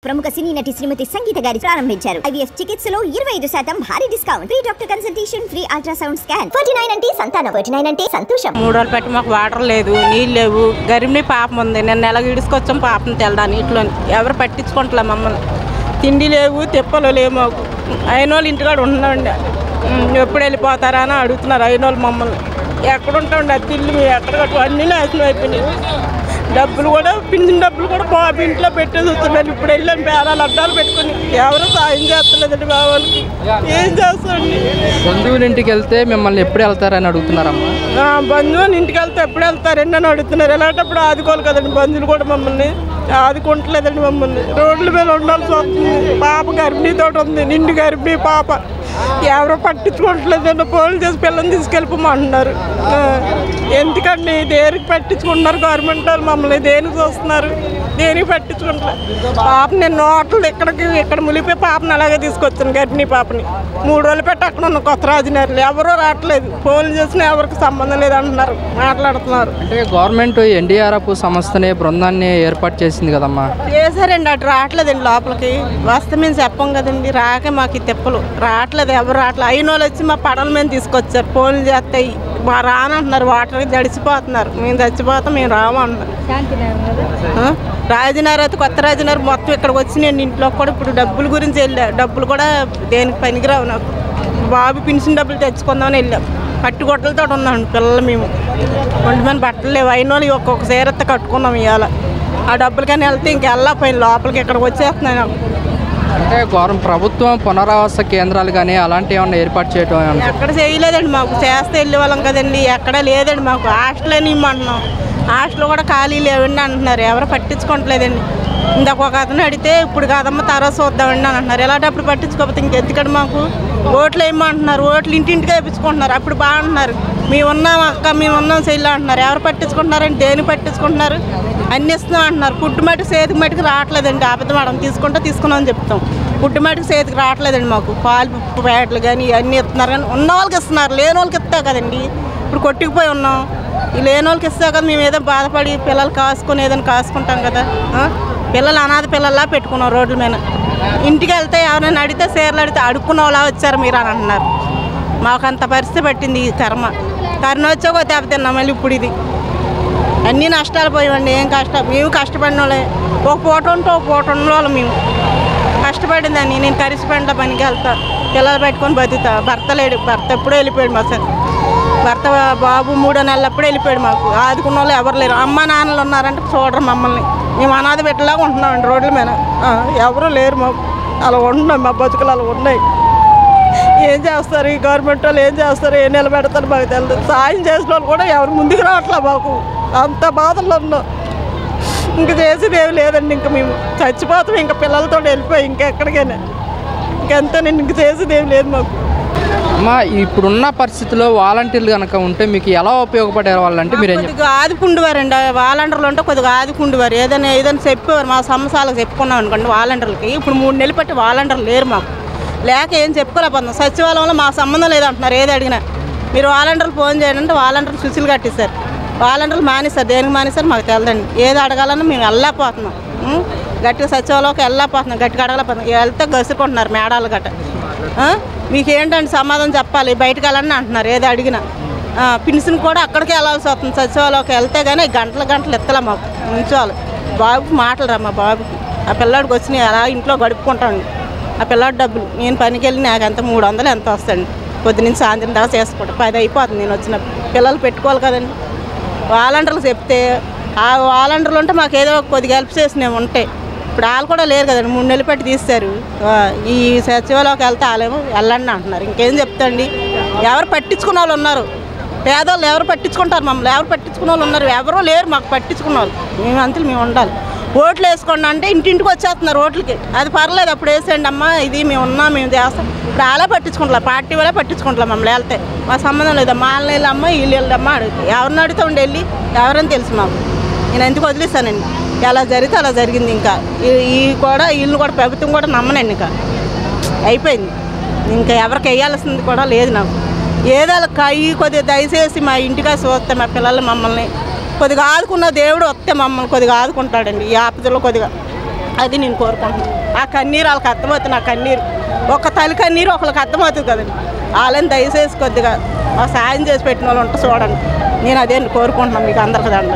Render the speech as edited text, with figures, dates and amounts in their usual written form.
ప్రముఖ సినీ నటి శ్రీమతి సంగీత గారి ప్రారంభించారు. IVF చికిత్సలో 25% భారీ discount, free doctor consultation, free ultrasound scan. 49 అంటే సంతానం, 49 అంటే సంతోషం. 3 రోజులు పెట్టి మాకు వాటర్ లేదు, నీళ్ళు లేవు, గరిమిని పాపం ఉంది. నేను నెలకి ఇడుచుకొచ్చాం పాపం తెలడానికి. ఇట్లో ఎవరు పట్టించుకుంటలే మమ్మల్ని. తిండి లేవు, తిప్పలు లేవు మాకు. అయినోళ్ళు ఇంటికాడ ఉండండి, ఎప్పుడు వెళ్ళిపోతారా అని అడుగుతున్నారు అయినోళ్ళు మమ్మల్ని. ఎక్కడ ఉంటాండి ఆ తిల్లు మేము ఎక్కడ కట్టు అన్నీ నాశనం అయిపోయినాయి. డబ్బులు కూడా పింఛన్ డబ్బులు కూడా బాబు ఇంట్లో పెట్టేసి వస్తున్నాను. ఇప్పుడు వెళ్ళాను పేరాలు అడ్డాలు పెట్టుకుని. ఎవరు సాయం చేస్తలేదండి మా వాళ్ళకి. ఏం చేస్తాండి? బంధువుల ఇంటికి వెళ్తే మిమ్మల్ని ఎప్పుడు వెళ్తారని అడుగుతున్నారమ్మా. బంధువులు ఇంటికి వెళ్తే ఎప్పుడు వెళ్తారండి అని అడుగుతున్నారు. ఎలాంటప్పుడు ఆదుకోవాలి కదండి, బంధువులు కూడా మమ్మల్ని ఆదుకుంటలేదండి. మమ్మల్ని రోడ్ల మీద ఉండాల్సి వస్తుంది. పాప గర్భిణీతో ఉంది, నిండు గర్భిణీ పాప. ఎవరో పట్టించుకోవట్లేదండి. పోలీసు చేసి పిల్లల్ని తీసుకెళ్ళిపోమంటున్నారు. ఎందుకండి దేనికి పట్టించుకుంటున్నారు గవర్నమెంట్ వాళ్ళు మమ్మల్ని? దేనికి చూస్తున్నారు? దేనికి పట్టించుకుంటారు? పాప నేను హోటల్ ఇక్కడ ములిపోయి పాపని అలాగే తీసుకొచ్చాను, గర్భిణీ పాపని. 3 రోజులు పెట్టి అక్కడ ఉన్న కొత్త రాజనగర్లు ఎవరో రావట్లేదు. ఫోన్లు చేసినా ఎవరికి సంబంధం లేదంటున్నారు, మాట్లాడుతున్నారు. అంటే గవర్నమెంట్ NDRF సంస్థని బృందాన్ని ఏర్పాటు చేసింది కదమ్మా. చేశారండి, అటు రావట్లేదండి లోపలికి. వస్తే మేము చెప్పం కదండి, రాకే మాకు తిప్పలు రావట్లేదు. ఎవరు రావట్లేదు. అయిన వాళ్ళు వచ్చి మా పడవల మీద తీసుకొచ్చారు. ఫోన్లు చేస్తాయి మా రానంటున్నారు. వాటర్కి జడిచిపోతున్నారు. మేము చచ్చిపోతాం, మేము రామంటున్నారు. రాజనగర్ అయితే కొత్త రాజనగర్ మొత్తం ఇక్కడికి వచ్చి నేను ఇంట్లో కూడా ఇప్పుడు డబ్బుల గురించి వెళ్ళా. డబ్బులు కూడా దేనికి పనికిరావు నాకు. బాబు పెన్షన్ డబ్బులు తెచ్చుకుందామని వెళ్ళాం. కట్టుగొట్టలతో ఉన్నాం పిల్లలు. మేము ఒంటిమని బట్టలు లేవు. అయిన వాళ్ళు ఒక్కొక్క చీరత్త కట్టుకున్నాం ఇవాళ. ఆ డబ్బులకని వెళ్తే ఇంకెళ్ళకపోయింది లోపలికి. ఇక్కడికి వచ్చేస్తున్నాయి నాకు. అంటే ప్రభుత్వం పునరావాస కేంద్రాలు కానీ అలాంటివి ఏమన్నా ఏర్పాటు చేయడం? ఎక్కడ చేయలేదండి మాకు. చేస్తే వెళ్ళే వాళ్ళం కదండి. ఎక్కడా లేదండి మాకు. హాస్టల్ అని ఇమ్మంటున్నాం. హాస్టల్ కూడా ఖాళీ లేవండి అంటున్నారు. ఎవరు పట్టించుకోవట్లేదండి. ఇందాక ఒక అతను అడిగితే ఇప్పుడు కాదమ్మ తర్వాత చూద్దామండి అని అంటున్నారు. ఎలాంటప్పుడు పట్టించుకోకపోతే ఇంకెందుకండి మాకు? ఓట్లు వేయమంటున్నారు. ఓట్లు ఇంటింటికి వేయించుకుంటున్నారు. అప్పుడు బాగుంటున్నారు. మేము ఉన్నాం అక్క, మేము ఉన్నాం చెల్లి అంటున్నారు. ఎవరు పట్టించుకుంటున్నారండి? దేనికి పట్టించుకుంటున్నారు? అన్ని ఇస్తున్నాం అంటున్నారు. పుట్టు మటుకు చేతికి మటుకు రావట్లేదండి. అబద్ధం మేడం తీసుకున్నామని చెప్తాం. పుట్టు మటుకు చేతికి రావట్లేదండి మాకు. పాలు ప్యాకెట్లు కానీ ఇవన్నీ ఇస్తున్నారు. కానీ ఉన్న వాళ్ళకి ఇస్తున్నారు, లేని వాళ్ళకి ఇస్తా కదండి. ఇప్పుడు కొట్టుకుపోయి ఉన్నాం. ఈ లేని వాళ్ళకి ఇస్తా కదా మేము ఏదో బాధపడి పిల్లలు కాసుకొని ఏదైనా కాసుకుంటాం కదా. పిల్లలు అనాథ పిల్లల్లా పెట్టుకున్నాం రోడ్ల మీద. ఇంటికి వెళ్తే ఎవరైనా అడిగితే చీరలు అడిగితే అడుక్కున్న వాళ్ళ వచ్చారు మీరు అని అంటున్నారు. మాకు అంత పరిస్థితి పట్టింది ఈ కరోనా వచ్చాక దెబ్బతిన్నాం. మళ్ళీ ఇప్పుడు ఇది అన్నీ నష్టాలు పోయామండి. ఏం కష్టం? మేము కష్టపడిన వాళ్ళే. ఒక పూట ఉంటే ఒక పూట ఉన్న వాళ్ళు మేము కష్టపడిందని. నేను కరిసిపెండ్ల పనికి వెళ్తా, పిల్లలు పెట్టుకొని బతుకుతా. భర్త లేడు. భర్త ఎప్పుడూ వెళ్ళిపోయాడు మా సార్. భర్త బాబు 3 నెలలప్పుడు వెళ్ళిపోయాడు. మాకు ఆదుకున్న వాళ్ళు ఎవరు లేరు. అమ్మ నాన్నలు ఉన్నారంటే చూడరు మమ్మల్ని. మేము అనాథ పెట్టలాగా ఉంటున్నామండి రోడ్ల మీద. ఎవరు లేరు మాకు. అలా ఉంటున్నాం, మా బతుకులు అలా ఉన్నాయి. ఏం చేస్తారు ఈ గవర్నమెంట్ వాళ్ళు? ఏం చేస్తారు? ఏ నిలబెడతారు మాకు తెలియదు. సాయం చేసిన వాళ్ళు కూడా ఎవరు ముందుకు రావట్లే. మాకు అంత బాధల్లో ఉన్నాం. ఇంక చేసేది ఏమి లేదండి. ఇంక మేము చచ్చిపోతాం. ఇంకా పిల్లలతో వెళ్ళిపోయి ఇంకెక్కడికైనా ఇంకెంతేనండి. ఇంక చేసేది ఏమి లేదు మాకు. అమ్మా, ఇప్పుడున్న పరిస్థితుల్లో వాలంటీర్లు కనుక ఉంటే మీకు ఎలా ఉపయోగపడే వాళ్ళంటే మీరు కొద్దిగా ఆదుకుండేవారండి. వాలంటీర్లు ఉంటే కొద్దిగా ఆదుకుండేవారు. ఏదైనా చెప్పేవారు. మా సమస్యలకు చెప్పుకున్నాం అనుకోండి వాలంటీర్లకి. ఇప్పుడు 3 నెలలు పట్టి వాలంటీర్లు లేరు మాకు. లేక ఏం చెప్పుకోలేకపోతున్నాం. సచివాలయంలో మా సంబంధం లేదంటున్నారు. ఏది అడిగినా మీరు వాలంటీర్లు ఫోన్ చేయండి అంటే వాలంటీర్లు సుశీలు కట్టిస్తారు. వాలంటీర్లు మానేస్తారు. దేనికి మానేస్తారు మాకు తెలదండి. ఏది అడగాలన్నా మేము వెళ్ళలేకపోతున్నాం. గట్టిగా సచివాలయంకి వెళ్ళలేకపోతున్నాం. గట్టిగా అడగలేకపోతున్నాం. వెళ్తే గసుకుంటున్నారు మేడాలు గట్ట. మీకు ఏంటంటే సమాధానం చెప్పాలి, బయటకు వెళ్ళండి అంటున్నారు ఏది అడిగినా. పెన్షన్ కూడా అక్కడికి వెళ్ళాల్సి వస్తుంది. సచివాలయంకి వెళ్తే కానీ గంటలు ఎత్తలే మాకు. ఉంచాలి. బాబుకి మాటలు రా మా బాబుకి. ఆ పిల్లాడికి వచ్చినాయి అలా ఇంట్లో గడుపుకుంటాను. ఆ పిల్లాడి డబ్బులు నేను పనికి వెళ్ళి నాకు ఎంత 300 ఎంత వస్తాయండి. పొద్దునుంచి సాయంత్రం దాకా చేసుకుంటా. 10 అయిపోతుంది నేను వచ్చిన. పిల్లలు పెట్టుకోవాలి కదండి. వాలంటీర్లు చెప్తే ఆ వాలంటీర్లు ఉంటే మాకు ఏదో కొద్దిగా హెల్ప్ చేసినవి ఉంటాయి. ఇప్పుడు వాళ్ళు కూడా లేరు కదండి. 3 నెలలు పెట్టి తీస్తారు. ఈ సచివాలయంకి వెళ్తే వాళ్ళేమో వెళ్ళండి అంటున్నారు. ఇంకేం చెప్తాండి? ఎవరు పట్టించుకున్న వాళ్ళు ఉన్నారు? పేదవాళ్ళు ఎవరు పట్టించుకుంటారు మమ్మల్ని? ఎవరు పట్టించుకున్న వాళ్ళు ఉన్నారు? ఎవరో లేరు మాకు పట్టించుకున్న వాళ్ళు. మేము అంతే మేము ఉండాలి. ఓట్లు వేసుకోండి అంటే ఇంటింటికి వచ్చేస్తున్నారు ఓట్లకి. అది పర్లేదు, అప్పుడు వేసేయండి అమ్మా, ఇది మేము ఉన్నాం, మేము చేస్తాం. ఇప్పుడు అలా పట్టించుకుంటాం. పార్టీ వాళ్ళే పట్టించుకుంటాం. మమ్మల్ని వెళ్తే మా సంబంధం లేదు. మా వాళ్ళని వెళ్ళమ్మా, వీళ్ళు వెళ్ళమ్మా అడుగుతాం. ఎవరిని అడిగితే ఉండి వెళ్ళి ఎవరని తెలుసు మాకు. నేను ఎందుకు వదిలేస్తానండి? ఎలా జరిగితే అలా జరిగింది. ఇంకా వీళ్ళు కూడా ప్రభుత్వం కూడా నమ్మనండి. ఇంకా అయిపోయింది. ఇంకా ఎవరికి వేయాల్సింది కూడా లేదు నాకు. ఏదో కొద్దిగా దయచేసి మా ఇంటిగా చూస్తే మా పిల్లలు మమ్మల్ని కొద్దిగా ఆదుకున్న దేవుడు వస్తే మమ్మల్ని కొద్దిగా ఆదుకుంటాడండి. ఈ ఆపదలో కొద్దిగా అది నేను కోరుకుంటున్నాను. ఆ కన్నీరు వాళ్ళకి అర్థమవుతుంది. నా కన్నీరు ఒక తల్లి కన్నీరు ఒకరికి అర్థమవుతుంది కదండి. వాళ్ళని దయచేసి కొద్దిగా సాయం చేసి పెట్టిన వాళ్ళు ఉంటే చూడండి. నేను అదే కోరుకుంటున్నాను. మీకు అందరికి దండ.